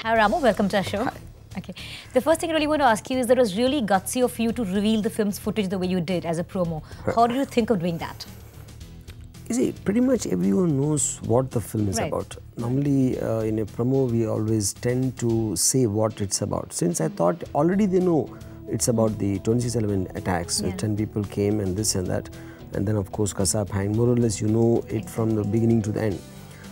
Hi Ramu, welcome to our show. Hi. Okay. The first thing I really want to ask you is that it was really gutsy of you to reveal the film's footage the way you did as a promo. How did you think of doing that? You see, pretty much everyone knows what the film is about. Normally, in a promo, we always tend to say what it's about. Since I thought already they know it's about the 26/11 attacks, 10 people came and this and that. And then, of course, Kasab hanged. More or less, you know it from the beginning to the end.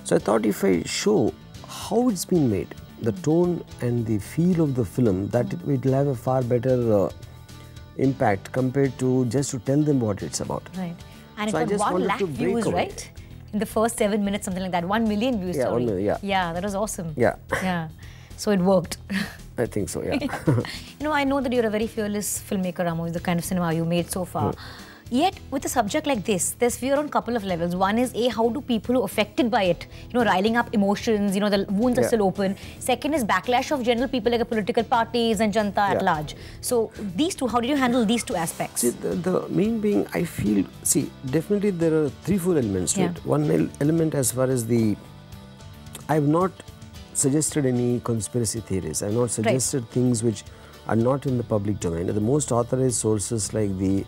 So I thought if I show how it's been made, the tone and the feel of the film, that it will have a far better impact compared to just to tell them what it's about. Right. And so it got 1 lakh views, right? In the first 7 minutes, something like that. 1 million views. Yeah, 1 million, Yeah, that was awesome. Yeah. Yeah. So it worked. I think so, yeah. You know, I know that you're a very fearless filmmaker, Ramu, the kind of cinema you made so far. Yet, with a subject like this, there's fear on a couple of levels. One is, how do people who are affected by it, riling up emotions, the wounds are still open. Second is backlash of general people like political parties and Janta at large. So, these two, how did you handle these two aspects? See, the main being, I feel, definitely there are 3-4 elements to it. One element as far as I have not suggested any conspiracy theories. I have not suggested things which are not in the public domain. The most authorized sources like the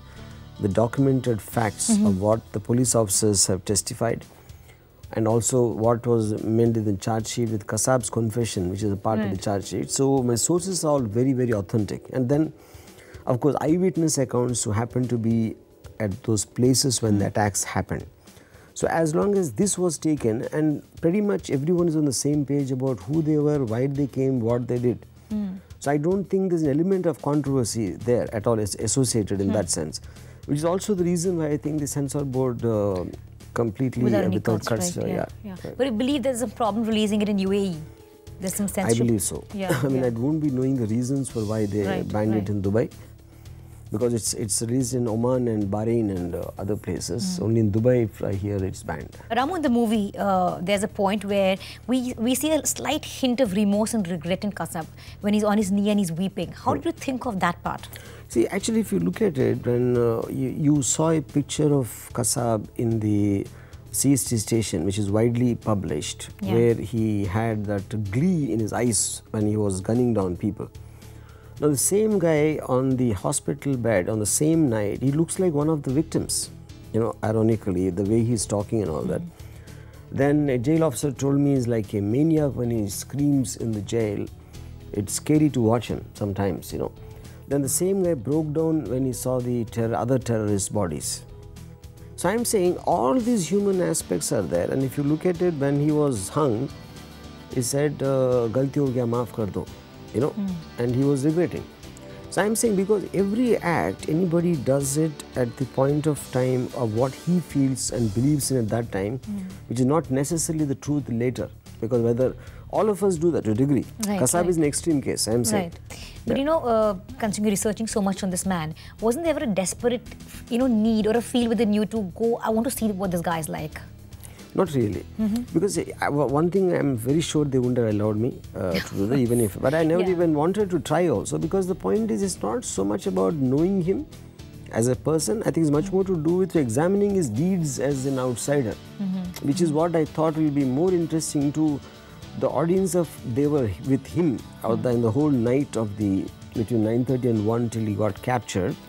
documented facts of what the police officers have testified, and also what was meant in the charge sheet with Kasab's confession, which is a part of the charge sheet. So my sources are all very, very authentic. And then, of course, eyewitness accounts who happen to be at those places when the attacks happened. So as long as this was taken, and pretty much everyone is on the same page about who they were, why they came, what they did. So I don't think there's an element of controversy there at all associated in that sense. Which is also the reason why I think the censor board completely without cuts. Right. But you believe there's a problem releasing it in UAE? There's some censorship? I believe so. I mean, I won't be knowing the reasons for why they banned it in Dubai. Because it's released in Oman and Bahrain and other places. Only in Dubai, I hear it's banned. Ramu, in the movie, there's a point where we see a slight hint of remorse and regret in Kasab when he's on his knee and he's weeping. How do you think of that part? See, actually, if you look at it, when you saw a picture of Kasab in the CST station, which is widely published, where he had that glee in his eyes when he was gunning down people. Now, the same guy on the hospital bed on the same night, he looks like one of the victims, ironically, the way he's talking and all that. Then a jail officer told me he's like a maniac when he screams in the jail. It's scary to watch him sometimes, Then the same guy broke down when he saw the other terrorist bodies. So I'm saying all these human aspects are there, and if you look at it, when he was hung, he said, "Galti ho gaya, maaf kar do." And he was regretting. So I'm saying because every act, anybody does it at the point of time of what he feels and believes in at that time, which is not necessarily the truth later. Because whether all of us do that to a degree. Kasab is an extreme case, I'm saying. But considering you're researching so much on this man, wasn't there ever a desperate, need or a feel within you to go, I want to see what this guy is like? Not really, because one thing I'm very sure they wouldn't have allowed me to do that, even if. But I never even wanted to try also, because the point is, it's not so much about knowing him as a person. I think it's much more to do with examining his deeds as an outsider, which is what I thought will be more interesting to the audience of they were with him out there in the whole night of between 9:30 and 1 till he got captured.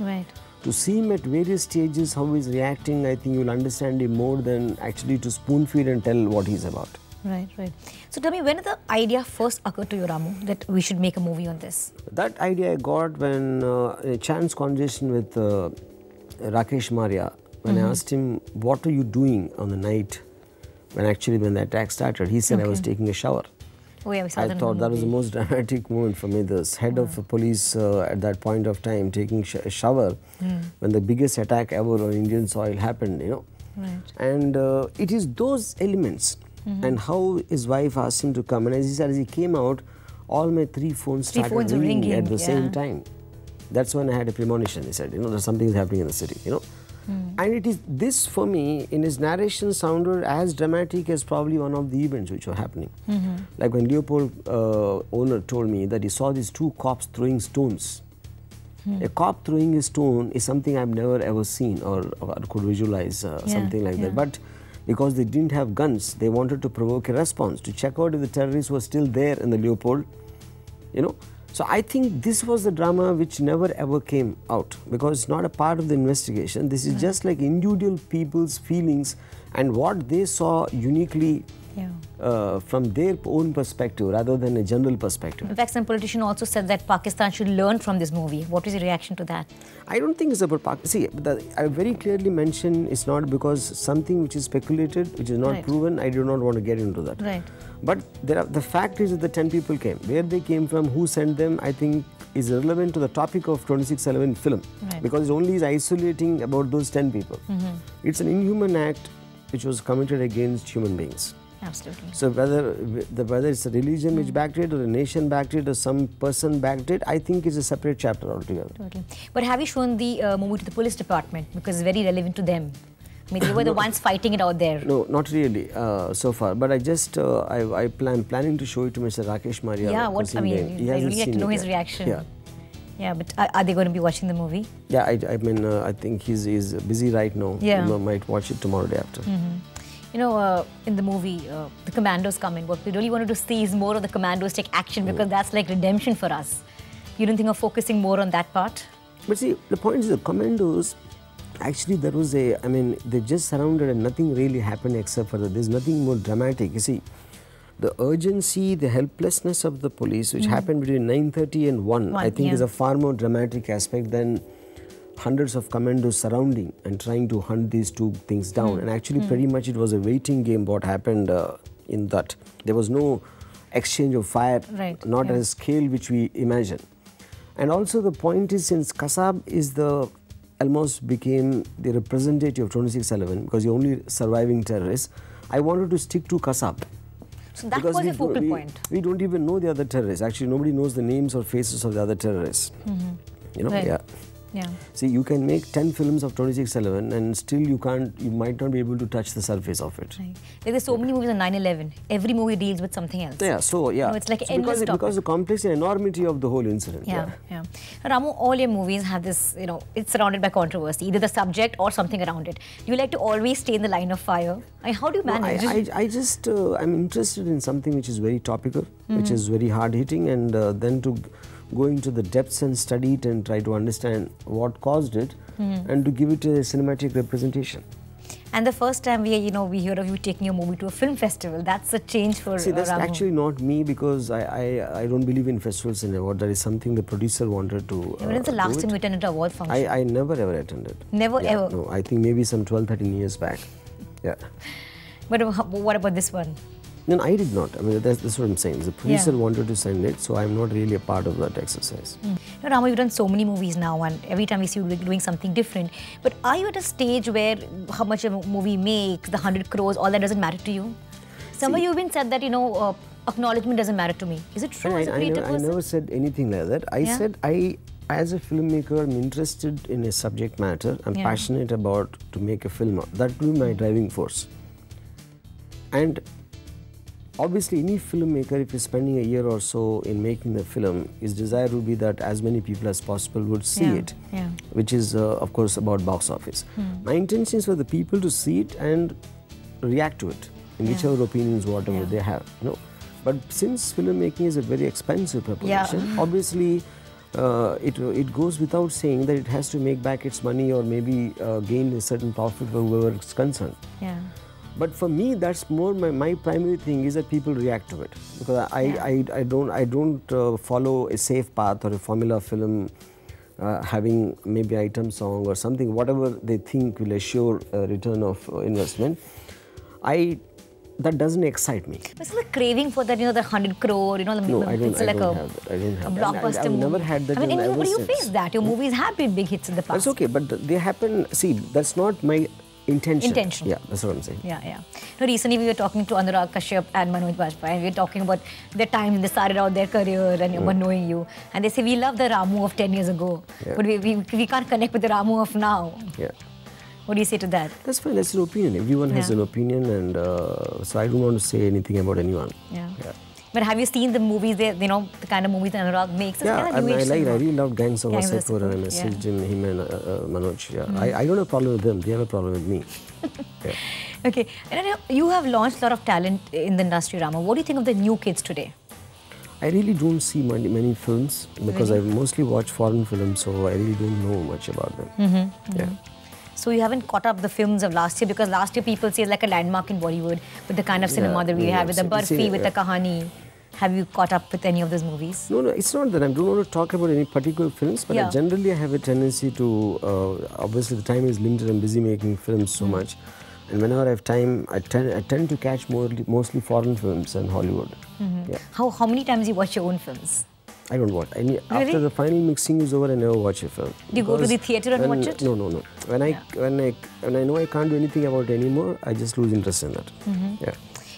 To see him at various stages, how he's reacting, I think you'll understand him more than actually to spoon feed and tell what he's about. Right. So tell me, when did the idea first occur to you, Ramu, that we should make a movie on this? That idea I got when a chance conversation with Rakesh Maria, when I asked him, what are you doing on the night when the attack started? He said I was taking a shower. Oh yeah, we saw that. I thought that was the most dramatic moment for me. The head of police at that point of time taking a shower when the biggest attack ever on Indian soil happened, And it is those elements and how his wife asked him to come. And as he said, as he came out, all my 3 phones started ringing at the same time. That's when I had a premonition. He said, there's something is happening in the city, And it is this, for me, in his narration sounded as dramatic as probably one of the events which were happening. Like when Leopold owner told me that he saw these 2 cops throwing stones. A cop throwing a stone is something I've never ever seen or could visualize something like that. But because they didn't have guns, they wanted to provoke a response to check out if the terrorists were still there in the Leopold you know. So I think this was the drama which never ever came out because it's not a part of the investigation. This is just like individual people's feelings and what they saw uniquely from their own perspective rather than a general perspective. In fact, some politician also said that Pakistan should learn from this movie. What is your reaction to that? I don't think it's about Pakistan. See, I very clearly mentioned it's not because something which is speculated, which is not proven, I do not want to get into that. Right. But the fact is that the 10 people came. Where they came from, who sent them, I think is relevant to the topic of 2611 film. Right. Because it only is isolating about those 10 people. It's an inhuman act which was committed against human beings. Absolutely. So whether it's a religion which backed it or a nation backed it or some person backed it, I think it's a separate chapter altogether. Totally. But have you shown the movie to the police department because it's very relevant to them? I mean, they were the ones fighting it out there. No, not really so far. But I just planning to show it to Mr. Rakesh Maria. Yeah, what I mean, I really like to know his reaction. Yeah. Yeah, but are they going to be watching the movie? Yeah, I mean, I think he's busy right now. Yeah. He might watch it tomorrow day after. You know, in the movie, the commandos come in. What we really wanted to see is more of the commandos take action because that's like redemption for us. You don't think of focusing more on that part? But see, the point is the commandos, actually there was I mean, they just surrounded and nothing really happened except for that. There's nothing more dramatic. You see, the urgency, the helplessness of the police, which happened between 9:30 and 1, I think is a far more dramatic aspect than hundreds of commandos surrounding and trying to hunt these two things down. And actually pretty much it was a waiting game what happened in that. There was no exchange of fire, not at a scale which we imagine. And also the point is, since Kasab is almost became the representative of 2611 because the only surviving terrorist, I wanted to stick to Kasab. So that was the focal point. We don't even know the other terrorists. Actually, nobody knows the names or faces of the other terrorists. You know, Yeah. See, you can make 10 films of 2611 and still you might not be able to touch the surface of it. Right. Like there's so many movies on 9/11. Every movie deals with something else. Yeah, so yeah. You know, it's like endless topic. Because the complexity and enormity of the whole incident. Yeah. Ramu, all your movies have this, you know, it's surrounded by controversy, either the subject or something around it. You like to always stay in the line of fire. I mean, how do you manage? I just, I'm interested in something which is very topical, which is very hard hitting, and then to go into the depths and study it and try to understand what caused it and to give it a cinematic representation. And the first time we hear of you taking your movie to a film festival, that's a change for See, that's Ramu. actually not me because I don't believe in festivals and award. That is something the producer wanted to When is the last time you attended an award function? I never ever attended. Never ever? No, I think maybe some 12-13 years back. Yeah. But what about this one? No, I did not. I mean, that's what I'm saying. The producer wanted to send it, so I'm not really a part of that exercise. Now, Ramu, you've done so many movies now, and every time we see you doing something different. But are you at a stage where how much a movie makes, the 100 crores, all that doesn't matter to you? Somewhere you've been said that, acknowledgement doesn't matter to me. Is it true as a creative person? I never said anything like that. I said as a filmmaker, I'm interested in a subject matter. I'm passionate about to make a film. That will be my driving force. And obviously, any filmmaker, if he's spending a year or so in making the film, his desire would be that as many people as possible would see it, which is, of course, about box office. My intention is for the people to see it and react to it, in whichever opinions, whatever they have. But since filmmaking is a very expensive proposition, obviously, it goes without saying that it has to make back its money or maybe gain a certain profit for whoever is concerned. But for me, that's more my primary thing is that people react to it, because I don't follow a safe path or a formula film having maybe item song or something, whatever they think will assure a return of investment. That doesn't excite me. It's like craving for that, the 100 crore, No, I don't have that. I don't have a blockbuster I've never had that. I mean, you face that. Your movies have been big hits in the past. That's okay, but they happen. See, that's not my intention. Yeah, that's what I'm saying. Yeah. No, recently we were talking to Anurag Kashyap and Manoj Bajpayee, and we were talking about the time they started out their career and knowing you. And they say, we love the Ramu of 10 years ago, but we can't connect with the Ramu of now. Yeah. What do you say to that? That's fine, that's your opinion. Everyone has an opinion, and so I don't want to say anything about anyone. Yeah. But have you seen the movies, the kind of movies that Anurag makes? I really loved Gangs of Wasseypur, and I messaged him and Manoj. I don't have a problem with them, they have a problem with me. Okay, and you have launched a lot of talent in the industry, Ramu. What do you think of the new kids today? I really don't see many films because I mostly watch foreign films, so I really don't know much about them. Yeah. So you haven't caught up the films of last year, because last year people say it's like a landmark in Bollywood with the kind of cinema that we have, with the Barfi, with the Kahani. Have you caught up with any of those movies? No, it's not that I don't want to talk about any particular films, but I generally have a tendency to, obviously the time is limited, I'm busy making films so much. And whenever I have time, I tend to catch mostly foreign films and Hollywood. Yeah. How many times you watch your own films? I don't watch. After the final mixing is over, I never watch a film. Do you go to the theatre and watch it? No. When I know I can't do anything about it anymore, I just lose interest in that. Yeah.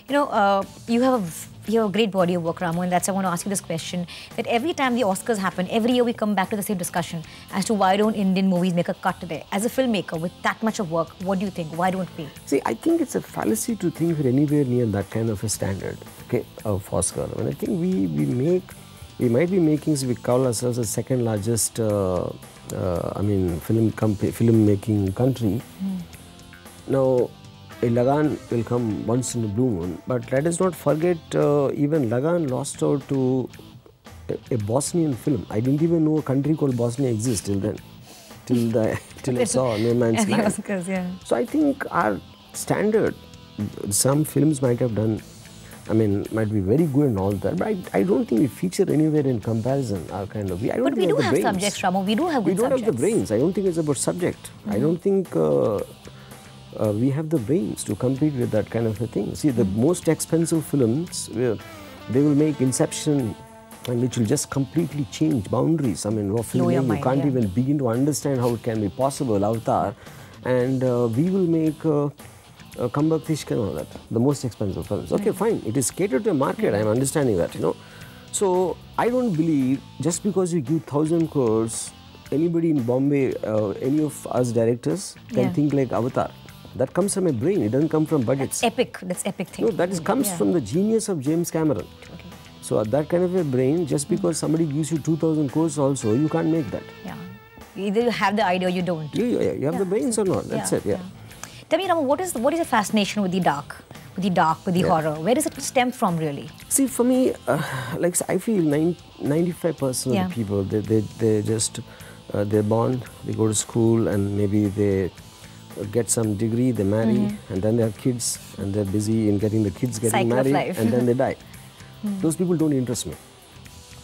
You know, you have a great body of work, Ramu, and that's why I want to ask you this question. That every time the Oscars happen, every year we come back to the same discussion as to why don't Indian movies make a cut today? As a filmmaker with that much of work, what do you think? Why don't we? See, I think it's a fallacy to think we're anywhere near that kind of a standard, okay, of Oscar. And I think we might be making, so we call ourselves the second largest, film making country. Now, a Lagan will come once in a blue moon, but let us not forget even Lagan lost out to a Bosnian film. I didn't even know a country called Bosnia exists till then, till I saw No Man's Land. Oscars, yeah. So I think our standard, some films might have done, might be very good and all that, but I don't think we feature anywhere in comparison. But we do have subjects, Ramu. We do have good subjects. We don't have the brains. I don't think it's about subject. I don't think we have the brains to compete with that kind of a thing. See, the most expensive films, they will make Inception, and which will just completely change boundaries. You can't even begin to understand how it can be possible. Avatar, and we will make Kambak Tishka and all that, the most expensive films. Okay, fine. It is catered to a market. I'm understanding that, So I don't believe just because you give 1,000 crores, anybody in Bombay, any of us directors can think like Avatar. That comes from a brain. It doesn't come from budgets. That's epic thing. No, that comes from the genius of James Cameron. Okay. So that kind of a brain, just because somebody gives you 2,000 crores also, you can't make that. Yeah. Either you have the idea or you don't. You have the brains or not. That's it. Yeah. Tell me, Ramu, what is your fascination with the dark, with the horror? Where does it stem from, really? See, for me, I feel 95% of the people, they just, they're born, they go to school, and maybe they get some degree, they marry, and then they have kids, and they're busy in getting the kids getting married, and then they die. Those people don't interest me.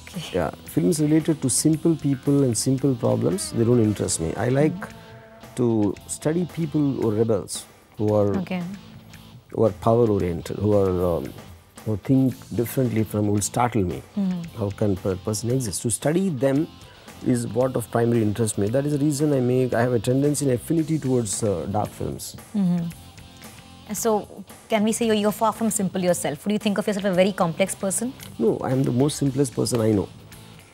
Okay. Yeah, films related to simple people and simple problems, they don't interest me. I like to study people who are rebels, who are power oriented, who think differently from, who will startle me. How can a person exist? To study them is what of primary interest me. That is the reason I have a tendency and affinity towards dark films. So, can we say you're far from simple yourself? Would you think of yourself a very complex person? No, I am the most simplest person I know.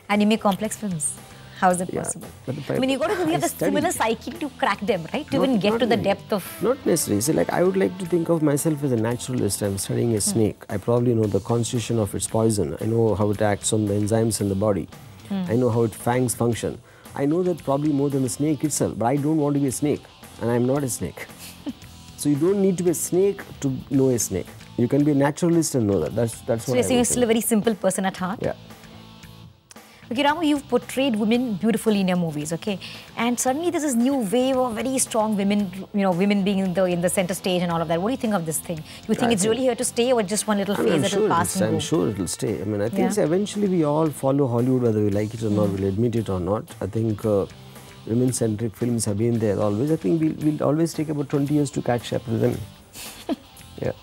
And you make complex films? How is it possible? You got to have a similar psyche to crack them, right? To even get to the depth of... Not necessarily. See, I would like to think of myself as a naturalist. I'm studying a snake. I probably know the constitution of its poison. I know how it acts on the enzymes in the body. I know how its fangs function. I know that probably more than the snake itself, but I don't want to be a snake, and I'm not a snake. So you don't need to be a snake to know a snake. You can be a naturalist and know that. That's what I think. So you're still a very simple person at heart? Yeah. Okay, Ramu, you've portrayed women beautifully in your movies, okay? And suddenly there's this new wave of very strong women, women being in the center stage and all of that. What do you think of this thing? You think it's really here to stay, or just one little phase that will pass and go? I'm sure it'll stay. I think eventually we all follow Hollywood, whether we like it or not, we'll admit it or not. I think women-centric films have been there always. I think we'll always take about 20 years to catch up with them. Yeah.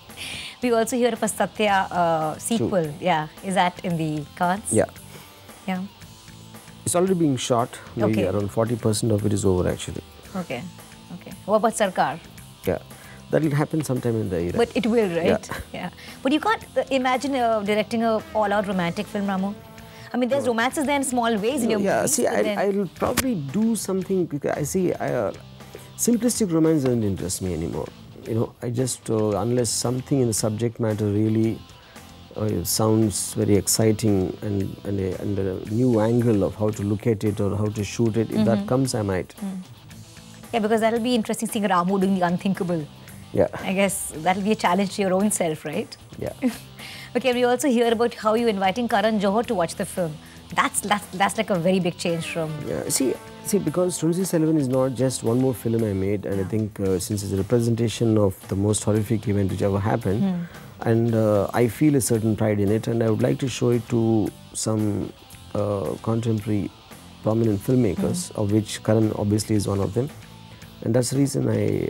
We also hear of a Satya sequel. True. Yeah. Is that in the cards? Yeah. Yeah. It's already being shot. Maybe around 40% of it is over, actually. Okay. What about Sarkar? Yeah. That will happen sometime in the year. But it will, right? Yeah. But you can't imagine directing an all-out romantic film, Ramu. There's romances there in small ways in your movies. Yeah, see, I'll probably do something, because I see simplistic romance doesn't interest me anymore. I just, unless something in the subject matter really sounds very exciting and a new angle of how to look at it or how to shoot it, if that comes, I might. Yeah, because that'll be interesting seeing Ramu doing the unthinkable. Yeah. I guess that'll be a challenge to your own self, right? Yeah. Okay, we also hear about how you're inviting Karan Johar to watch the film. That's like a very big change from... Yeah, see, because 27 is not just one more film I made, and I think since it's a representation of the most horrific event which ever happened, and I feel a certain pride in it, and I would like to show it to some contemporary prominent filmmakers, of which Karan obviously is one of them, and that's the reason I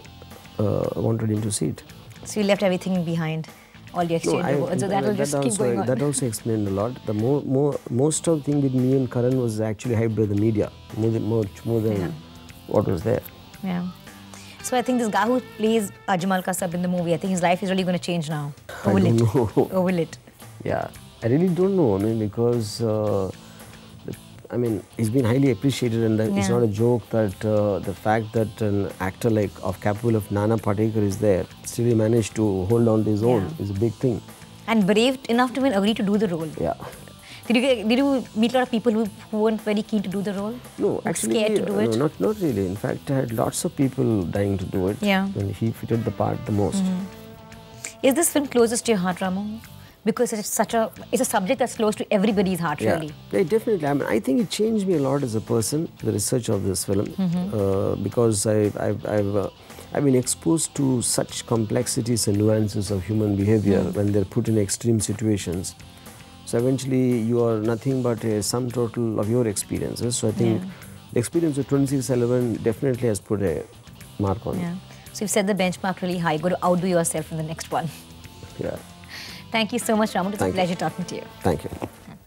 wanted him to see it. So you left everything behind, all your exchange awards, so that will just keep going on. That also explained a lot. The most of the thing with me and Karan was actually hyped by the media, more than what was there. Yeah. So I think this guy who plays Ajmal Kasab in the movie, I think his life is really going to change now. Or will it? Or will it? Yeah, I really don't know. I mean, because I mean, he's been highly appreciated, and it's not a joke that the fact that an actor of capable of Nana Patekar is there, still he managed to hold on to his own, is a big thing. And brave enough to even agree to do the role. Yeah. Did you meet a lot of people who weren't very keen to do the role? No, actually, scared to do it? No, not really. In fact, I had lots of people dying to do it. Yeah. And he fitted the part the most. Is this film closest to your heart, Ramu? Because it's a subject that's close to everybody's heart, really. Yeah, definitely. I mean, I think it changed me a lot as a person, the research of this film, because I've been exposed to such complexities and nuances of human behavior when they're put in extreme situations. So eventually, you are nothing but a sum total of your experiences. So I think the experience of 2611 definitely has put a mark on it. So you've set the benchmark really high. You've got to outdo yourself in the next one. Yeah. Thank you so much, Ramu. It's a pleasure talking to you. Thank you.